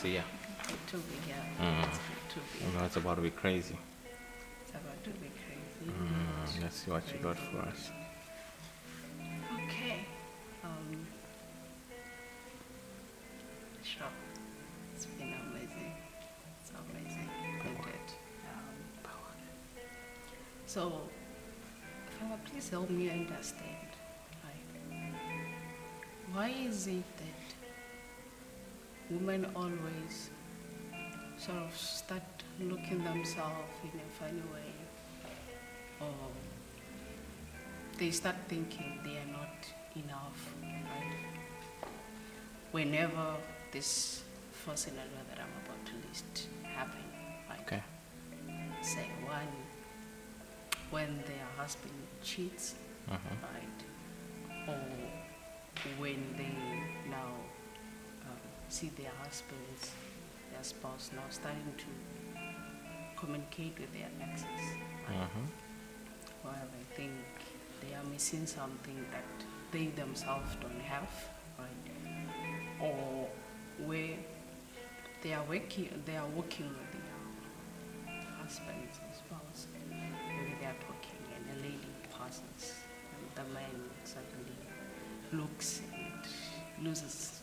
see ya. Tobey, yeah. Mm. Tobey. You know, it's about to be crazy. It's about to be crazy. Let's see what you got for us. Okay. Sure. It's been amazing. It's amazing. Indeed. So, Father, please help me understand. Like, why is it that women always sort of start looking themselves in a funny way, or they start thinking they are not enough, right? Whenever this first scenario that I'm about to list happen, right? Okay. Say one, when their husband cheats, right? Or when they now see their husbands, their spouse now starting to communicate with their exes, right? Or I think they are missing something that they themselves don't have, right? Or where they are working with their husbands and spouse, maybe they are talking and a lady passes and the man suddenly looks and loses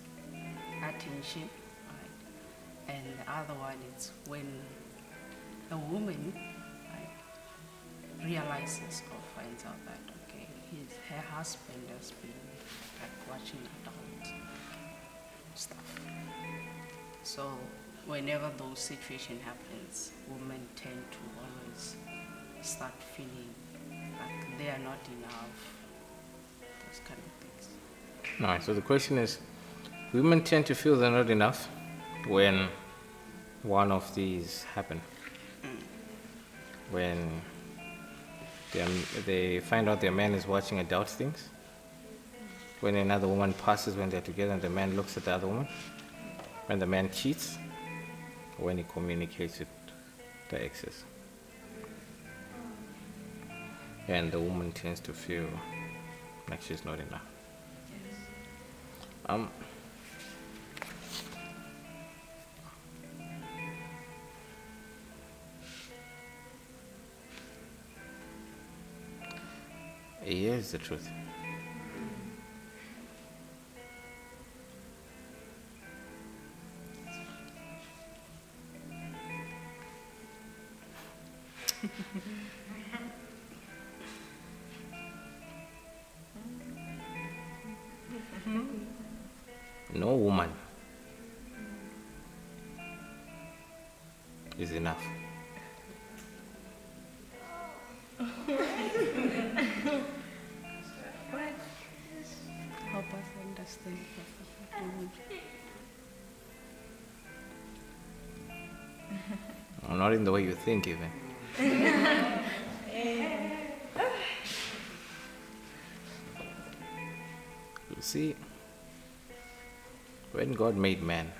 attention, right? And the other one is when a woman, right, realizes or finds out that okay, her husband has been like watching adult stuff. So whenever those situations happens, women tend to always start feeling like they are not enough, those kind of things. Alright, so the question is, women tend to feel they're not enough when one of these happen. When they find out their man is watching adult things. When another woman passes when they're together and the man looks at the other woman. When the man cheats. When he communicates with the exes. And the woman tends to feel like she's not enough. Here's the truth. No woman is enough. Help us understand, Not in the way you think, even. You see, when God made man,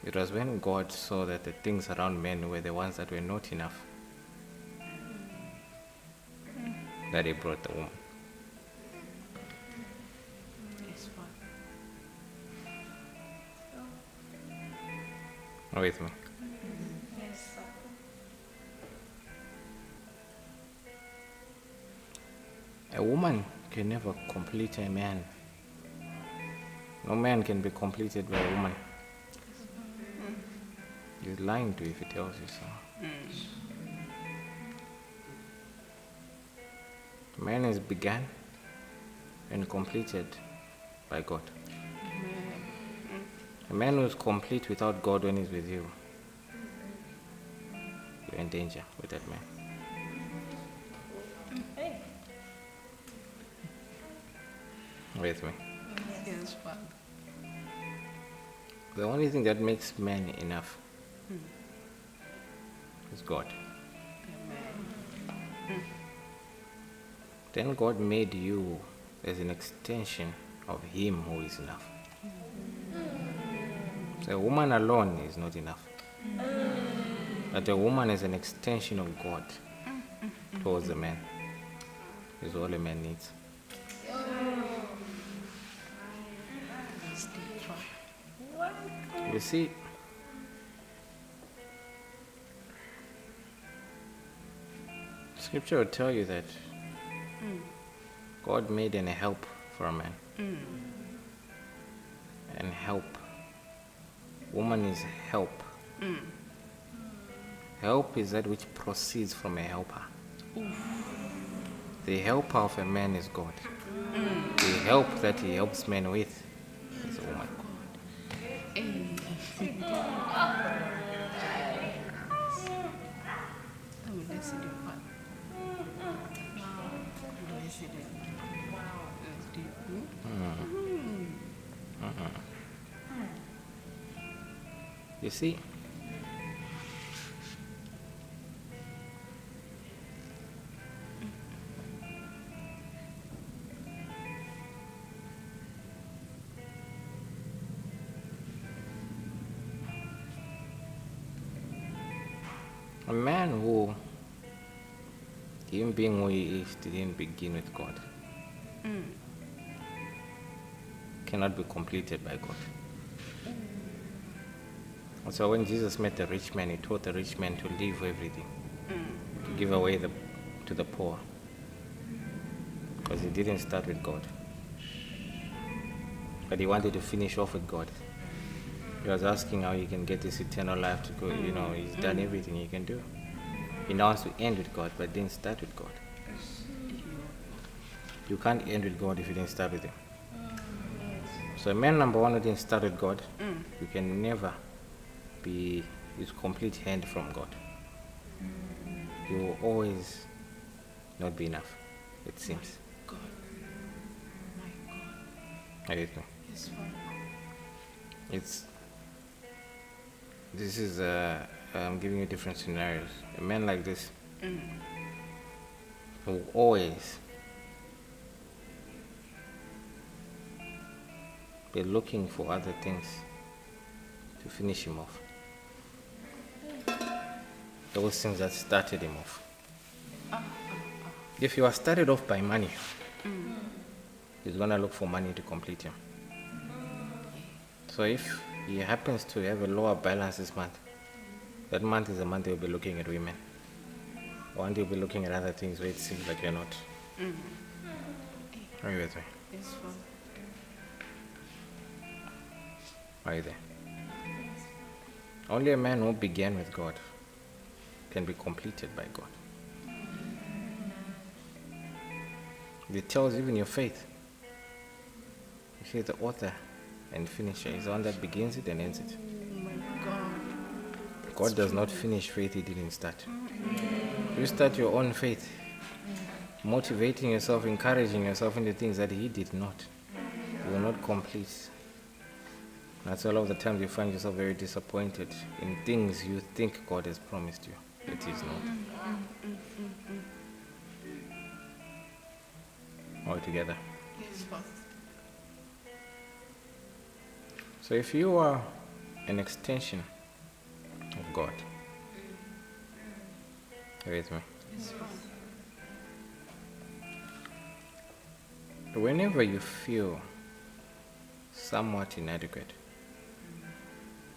it was when God saw that the things around men were the ones that were not enough that He brought the woman. Yes, Are you with me? Yes. A woman can never complete a man. No man can be completed by a woman. He's lying to you if he tells you so. Man is begun and completed by God. A man who is complete without God when he's with you, you're in danger with that man. With me. yes, Father. The only thing that makes man enough is God. Then God made you as an extension of Him who is enough. So a woman alone is not enough. But a woman is an extension of God towards a man. Is all a man needs. You see, Scripture will tell you that God made an help for a man. And help. Woman is help. Help is that which proceeds from a helper. The helper of a man is God. The help that he helps men with is a woman. You see, a man who, even being who he is, didn't begin with God, cannot be completed by God. And so when Jesus met the rich man, he taught the rich man to leave everything, to give away to the poor, because he didn't start with God, but he wanted to finish off with God. He was asking how he can get this eternal life to go. You know, he's done everything he can do. He now wants to end with God, but didn't start with God. You can't end with God if you didn't start with him. So man number one who didn't start with God, you can never be his complete hand from God. You will always not be enough, it seems. God. My God. Are you with me? Yes, Father. This is, I'm giving you different scenarios. A man like this will always be looking for other things to finish him off. Those things that started him off. If you are started off by money, he's going to look for money to complete him. So if he happens to have a lower balance this month, that month is a month he'll be looking at women. One day he'll be looking at other things where it seems like you're not. Are you with me? Yes, Father. Are you there? Only a man who began with God can be completed by God. It tells even your faith. You see, the author and finisher is the one that begins it and ends it. My God. God does not finish faith he didn't start. You start your own faith, motivating yourself, encouraging yourself in the things that he did not. You will not complete. That's all of the time you find yourself very disappointed in things you think God has promised you. It is not. All together. Yes, Father. So if you are an extension of God, are you with me? Yes, Father. Whenever you feel somewhat inadequate,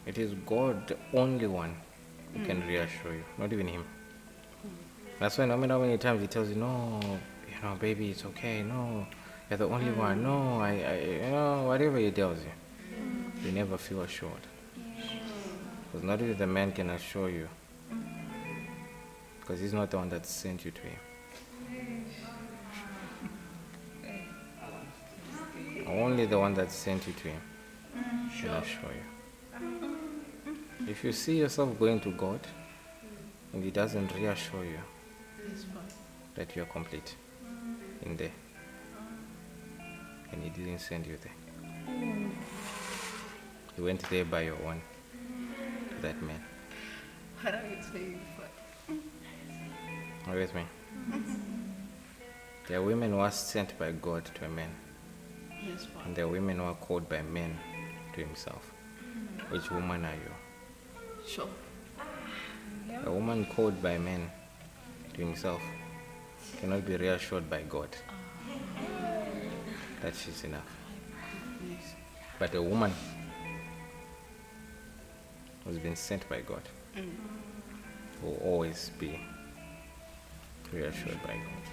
it is God, the only one, who can reassure you, not even him. That's why no matter how many times he tells you, no, baby, it's okay, no, you're the only one, no, whatever he tells you, you never feel assured. Because not even the man can assure you, because he's not the one that sent you to him. Only the one that sent you to him can assure you. If you see yourself going to God and he doesn't reassure you that you are complete in there, and he didn't send you there, he went there by your own, that man. How do I say it? Are you with me? There are women who are sent by God to a man, Yes, Father. and there are women who are called by men to himself. Which woman are you? Sure. A woman called by men to himself cannot be reassured by God that she's enough. Yes. But a woman who's been sent by God will always be reassured by God.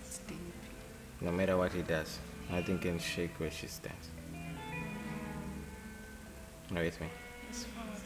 It's deep. No matter what he does, nothing can shake where she stands. Are you with me? Yes, Father.